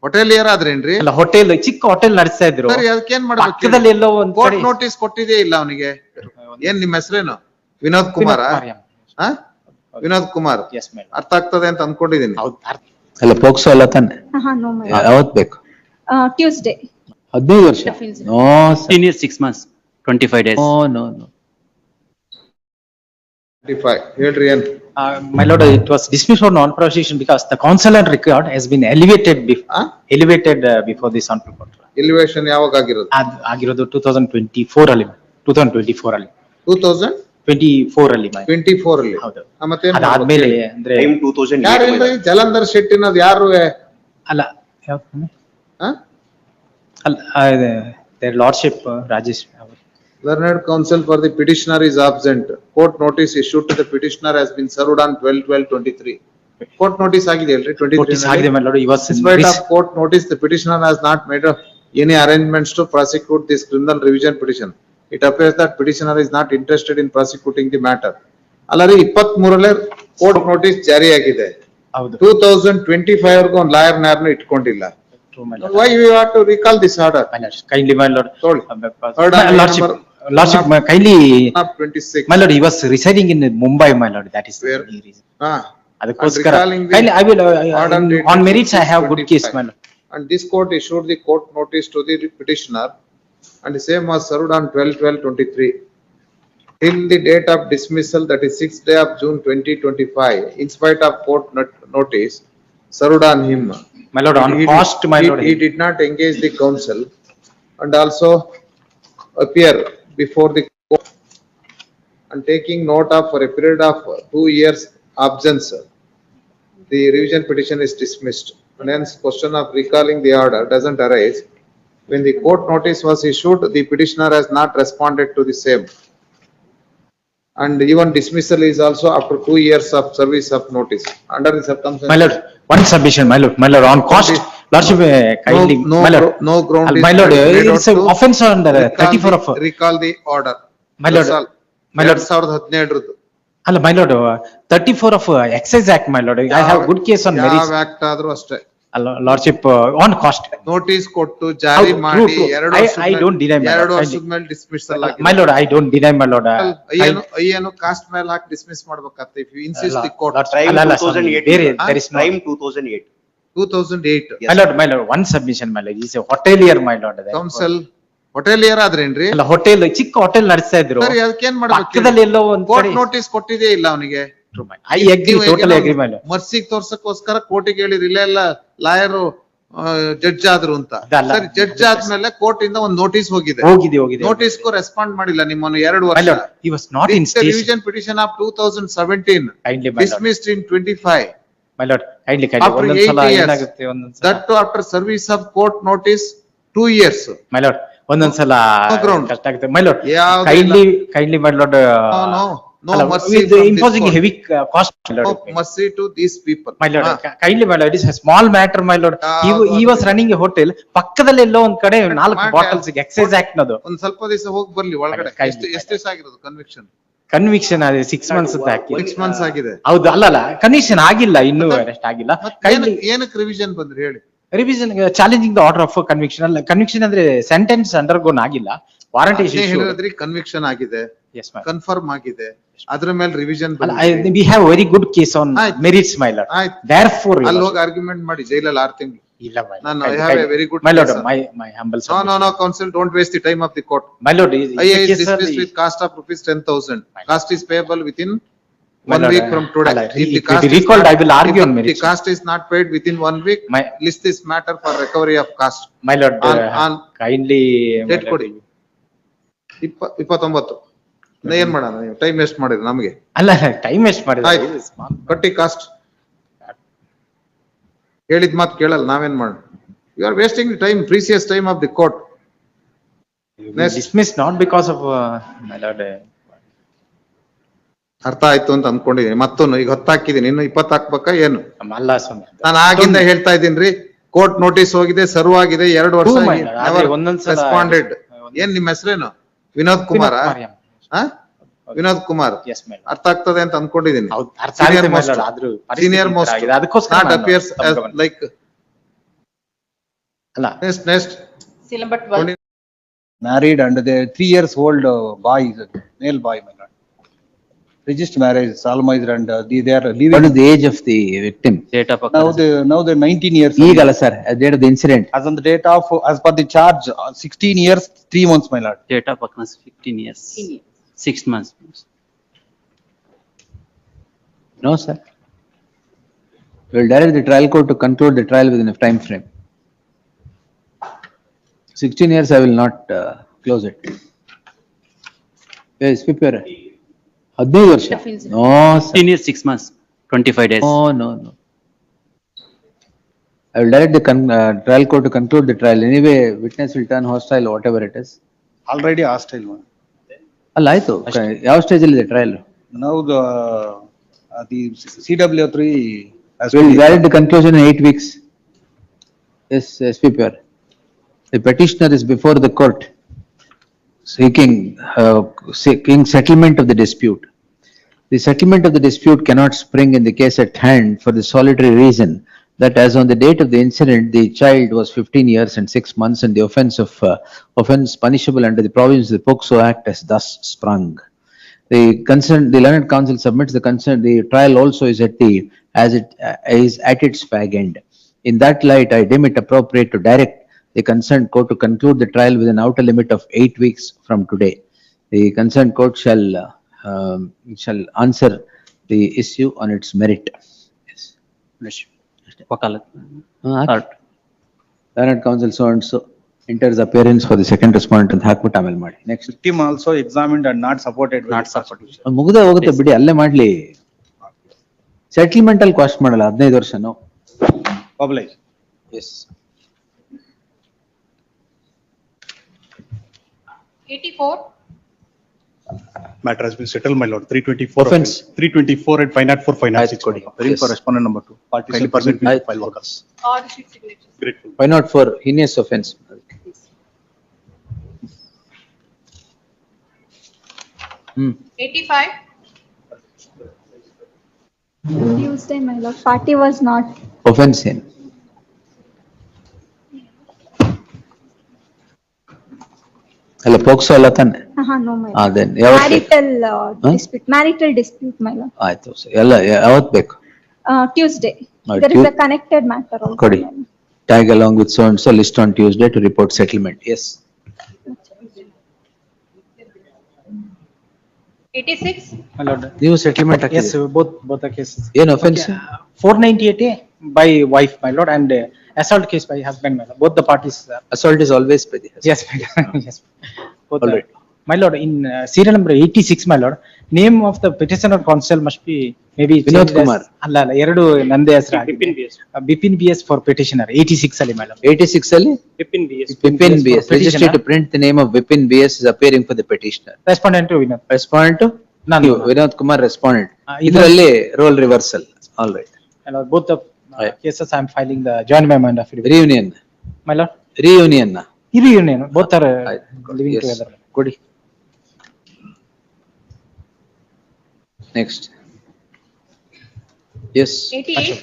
ಹೋಟೆಲಿಯರ್ ಆದ್ರೇನ್ರಿ? ಅಲ್ಲ ಹೋಟೆಲ್, ಚಿಕ್ಕ ಹೋಟೆಲ್ ನಡೆಸ್ತಾ ಇದ್ರು. ಸರಿ, ಅದಕ್ಕೇನ್ ಮಾಡ್ಬೇಕು? ಪಕ್ಕದಲ್ಲಿ ಎಲ್ಲೋ ಒಂದ್ ಕೋರ್ಟ್ ಕಡೆ ನೋಟಿಸ್ ಕೊಟ್ಟಿದೆ ಇಲ್ಲ ಅವನಿಗೆ. ಏನ್ ನಿಮ್ಮ ಹೆಸರೇನು? ವಿನೋದ್ ಕುಮಾರ? ಹಾ, ವಿನೋದ್ ಕುಮಾರ್. Yes madam. ಅರ್ಥ ಆಗ್ತದೆ ಅಂತ ಅನ್ಕೊಂಡಿದೀನಿ. ಹೌದು. ಅಲ್ಲ ಪೋಕ್ಸೋ ಅಲ್ಲ ತಾನೆ? No, ಯಾವತ್ ಬೇಕು? Tuesday. 15 ವರ್ಷ? No 15 years 6 months 25 days. No. 25. ಹೇಳ್ರಿ ಏನ್? My lord, it was dismissed for non-prosecution because the counsel and record has been elevated before this on report. Elevation ಯಾವಾಗ ಆಗಿರೋದು? ಆಗಿರೋದು 2024 ಅಲ್ಲಿ. 2024 ಅಲ್ಲಿ. 2024 ಅಲ್ಲಿ. 24 ಅಲ್ಲಿ. ಹೌದು. ಮತ್ತೇನ್ ಅದಾದ್ಮೇಲೆ ಅಂದ್ರೆ Time 2008. ಯಾರು? ಜಲಂಧರ್ ಶೆಟ್ಟಿನದ್ ಯಾರು? ಅಲ್ಲ their lordship Rajesh. Learned counsel for the petitioner is absent. Court notice issued to the petitioner has been served on 12/12/23. Court notice agide already 23. Notice agide my lord. In spite of court notice, the petitioner has not made any arrangements to prosecute this criminal revision petition. It appears that petitioner is not interested in prosecuting the matter. Alari 23 court notice jari agide. 2025 ವರ್ಗೂ ಒಂದು lawyer ನಾರ್ನು ಇಟ್ಕೊಂಡಿಲ್ಲ. Why we have to recall this order? Kindly my lord. Lordship Order kindly. 26. My lord, he was residing in Mumbai, my lord. That is Where? the reason. Adakkoskara Kindly, I will on merits I have good case, my lord. And this court issued the court notice to the petitioner and the same was served on 12/12/23. Till the date of dismissal, that is 6th day of June 2025, in spite of court notice served on him. My lord, on cost, my lord. He did not engage the counsel and also appear before the court and taking note of for a period of 2 years absence, the revision petition is dismissed. And hence question of recalling the order doesn't arise. When the court notice was issued, the petitioner has not responded to the same. And even dismissal is also after 2 years of service of notice. Under the circumstances. My lord, one submission, my lord, on cost, lordship kindly, my lord. No ground is my lord, made it's out an to offense under 34 of. Recall the order. My lord, my lord. 2017 ಅಲ್ಲ my lord, 34 of excise act, my lord. I have good case on merits. ಯಾವ act ಆದ್ರೂ ಅಷ್ಟೇ. Lordship on cost. Notice ಕೊಟ್ಟು ಜಾರಿ ಮಾಡಿ true. 2 I don't deny, my lord. 2 ವರ್ಷದ ಮೇಲೆ dismissal ಆಗಿದೆ. My lord, I don't deny, my lord. ಅಯ್ಯನು ಕಾಸ್ಟ್ ಮೇಲೆ ಹಾಕಿ ಡಿಸ್ಮಿಸ್ ಮಾಡ್ಬೇಕಾಗ್ತದೆ. If you insist the court. Time ಅಲ್ಲ, 2008. there is no. Time 2008. 2008. My lord, one submission, my lord. He's a hotelier, my lord. Council hotelier ಆದ್ರೇನ್ರಿ? ಅಲ್ಲ hotel, ಚಿಕ್ಕ hotel ನಡೆಸ್ತಾ ಇದ್ರು. ಸರಿ, ಅದಕ್ಕೇನ್ ಮಾಡ್ಬೇಕು? ಪಕ್ಕದಲ್ಲಿ ಎಲ್ಲೋ ಒಂದ್ ಕೋರ್ಟ್ ನೋಟಿಸ್ ಕೊಟ್ಟಿದೆ ಇಲ್ಲ ಅವನಿಗೆ. I agree, totally agree, my lord. ಮರ್ಸಿಗ್ ತೋರ್ಸಕ್ಕೋಸ್ಕರ ಕೋರ್ಟಿಗೆ ಹೇಳಿರಿ, ಇಲ್ಲ ಲಾಯರ್ ಜಡ್ಜ್ ಆದ್ರು ಅಂತ. ಸರಿ, ಜಡ್ಜ್ ಆದ್ಮೇಲೆ ಕೋರ್ಟ್ ಇಂದ ಒಂದು ನೋಟಿಸ್ ಹೋಗಿದೆ. ನೋಟಿಸ್ಗೂ ರೆಸ್ಪಾಂಡ್ ಮಾಡಿಲ್ಲ ನಿಮ್ಮನ್ನು 2 ವರ್ಷ. He was not in station. Revision petition of 2017 dismissed in 25. My lord, kindly After 8 years, that too after service of court notice 2 years. My lord, ಒಂದೊಂದ್ಸಲ No ground. ಕಷ್ಟ ಆಗುತ್ತೆ. My lord, ಯಾವ್ದು kindly my lord. No mercy with from this imposing court. heavy cost, my lord. No mercy to these people. My lord, kindly my lord, it is a small matter, my lord. He was running a hotel. ಪಕ್ಕದಲ್ಲಿ ಎಲ್ಲೋ ಒಂದ್ ಕಡೆ 4 bottles exercise act ನದು. ಒಂದ್ ಸ್ವಲ್ಪ ದಿವಸ ಹೋಗಿ ಬರ್ಲಿ ಒಳಗಡೆ. ಎಷ್ಟು ದಿವಸ ಆಗಿರೋದು ಕನ್ವಿಕ್ಷನ್? ಕನ್ವಿಕ್ಷನ್ ಅದೇ 6 months ಹಾಕಿ. 6 months ಆಗಿದೆ. ಹೌದು, ಅಲ್ಲ ಕನ್ವಿಕ್ಷನ್ ಆಗಿಲ್ಲ, ಇನ್ನೂ ಅರೆಸ್ಟ್ ಆಗಿಲ್ಲ. ಏನಕ್ಕೆ ರಿವಿಷನ್ ಬಂದ್ರಿ ಹೇಳಿ? Revision challenging the order of conviction. ಅಲ್ಲ ಕನ್ವಿಕ್ಷನ್ ಅಂದ್ರೆ ಸೆಂಟೆನ್ಸ್ ಅಂಡರ್ಗೋನ್ ಆಗಿಲ್ಲ, ವಾರಂಟ್ ಹೇಳಿದ್ರಿ ಕನ್ವಿಕ್ಷನ್ ಆಗಿದೆ, ಕನ್ಫರ್ಮ್ ಆಗಿದೆ, ಅದ್ರ ಮೇಲೆ revision. We have very good case on merits, my lord. Therefore ಅಲ್ಲಿ ಹೋಗಿ ಆರ್ಗ್ಯುಮೆಂಟ್ ಮಾಡಿ ಜೈಲಲ್ಲಿ 6 ತಿಂಗಳು. ಇಲ್ಲ ನಾನು I have A very good my lord, my humble no counsel, don't waste the time of the court. my lord, I is dismissed with cost of rupees 10,000. Cost is payable within 1 week from today. If the cost is recalled, I will argue on the merits. cost is not paid within 1 week, list this matter for recovery of cost. My lord, kindly date ಕೊಡಿ. 29 ಏನ್ ಮಾಡೋಣ? ನೀವು time waste ಮಾಡಿದ್ರೆ ನಮಗೆ. ಅಲ್ಲ time waste ಮಾಡಿದ್ರೆ ಕಟ್ಟಿ cost. ಹೇಳಿದ ಮಾತು ಕೇಳಲ್ಲ, ನಾವೇನ್ ಮಾಡೋಣ? You are wasting the time, precious time of the court. Dismissed not because of my lord. ಅರ್ಥ ಆಯ್ತು ಅಂತ ಅನ್ಕೊಂಡಿದೀನಿ. ಮತ್ತೊಂದು ಈಗ 10 ಹಾಕಿದೀನಿ, ಇನ್ನು 20 ಹಾಕ್ಬೇಕಾ ಏನು? ಅಲ್ಲ ಸ್ವಾಮಿ, ನಾನು ಆಗಿಂದ ಹೇಳ್ತಾ ಇದ್ದೀನ್ರಿ, ಕೋರ್ಟ್ ನೋಟಿಸ್ ಹೋಗಿದೆ, ಸರ್ವ್ ಆಗಿದೆ, 2 ವರ್ಷ ರೆಸ್ಪಾಂಡೆಡ್. ಏನ್ ನಿಮ್ಮ ಹೆಸರೇನು? ವಿನೋದ್ ಕುಮಾರ? ವಿನೋದ್ ಕುಮಾರ್. ಅರ್ಥ ಆಗ್ತದೆ ಅಂತ ಅನ್ಕೊಂಡಿದೀನಿ. Senior most, not appears like ಅಲ್ಲ Next. Seal number 12. Married and the 3 years old boy is a male boy, my lord. Registered marriage, solemnized and they are What living. is the age of the victim? Date of Now occurrence. the 19 years. ಈಗಲ್ಲ sir, date of the incident. As on the date of, as per the charge, 16 years, 3 months, my lord. Date of occurrence 15 years. 6 months. No, sir. We will direct the trial court to conclude the trial within a time frame. 16 years, I will not close it. Yes, prepare. 15 ವರ್ಷ? Defense. No, sir. 15 years, 6 months, 25 days. No, no, no. I will direct the trial court to conclude the trial. Anyway, witness will turn hostile, whatever it is. Already hostile one. ಅಲ್ಲ ಆಯ್ತು, ಯಾವ stage ಅಲ್ಲಿ ಇದೆ trial? Now the CW3 has. We will direct the conclusion in 8 weeks. Yes, SPPR. The petitioner is before the court seeking settlement of the dispute. The settlement of the dispute cannot spring in the case at hand for the solitary reason that as on the date of the incident, the child was 15 years and 6 months and the offense punishable under the provisions of the POCSO Act has thus sprung. The learned counsel submits the trial also is is at its fag end. In that light, I deem it appropriate to direct the concerned court to conclude the trial with an outer limit of 8 weeks from today. The concerned court shall answer the issue on its merit. Yes. ವಕಾಲತ್. Art. Learned counsel so and so enters appearance for the second respondent ಅಂತ ಹಾಕ್ಬಿಟ್ಟು ಆಮೇಲೆ ಮಾಡಿ. Next. Victim also examined and not supported. by Not the supported. prosecution. ಮುಗ್ದೇ ಹೋಗುತ್ತೆ ಬಿಡಿ, ಅಲ್ಲೇ ಮಾಡ್ಲಿ. Settlement ಅಲ್ಲಿ cost ಮಾಡಲ್ಲ 15 ವರ್ಷನೋ. Publish. S. 84. Matter has been settled, my lord, 324. Offense. 324 and 504, 506. ಆಯ್ತು ಕೊಡಿ. Bring for respondent number 2. Parties are present, we ಆಯ್ತು. file workers. Or sheet signature. Grateful. Why not for heinous offense? Hmm. 85. Tuesday, my lord, party was not. Offense ಏನು? ಅಲ್ಲ POCSO ಅಲ್ಲ ತಾನೆ? No, my lord. then ಯಾವತ್ತು ಬೇಕು? Marital dispute, my lord. ಆಯ್ತು ಎಲ್ಲ ಯಾವತ್ತು ಬೇಕು? Tuesday. Ah, There is a connected matter also. ಕೊಡಿ. my lord. Tag along with so and so list on Tuesday to report settlement. Yes. 86. My lord. ನೀವು settlement Yes, ಹಾಕಿದ್ದೀರಿ. both the cases. ಏನು offense? 498A by wife, my lord, and assault case by husband, my lord. Both the parties. Assault is always by the husband. Yes, my lord. Yes. Both All the- right. My lord, in serial number 86, my lord, name of the petitioner counsel must be maybe. Vinod changed as- Kumar. ಅಲ್ಲ ಎರಡು ನಂದೇ ಹೆಸರು Bipin BS. Bipin BS for petitioner 86 ಅಲ್ಲಿ, my lord. 86 ಅಲ್ಲಿ Bipin BS. Vipin BS BS. for Registered petitioner. to print the name of Vipin BS is appearing for the petitioner. Respondent to Vinod. Respondent to? ನಾನು. You, Vinod Kumar respondent. ಇದು- ಇದರಲ್ಲಿ role reversal. All right. My lord, both the Right. cases I am filing the joint memorandum affidavit. Reunion. My lord, Reunion. ಇದು union, both are living Yes. together. ಕೊಡಿ. Next. Yes. 88.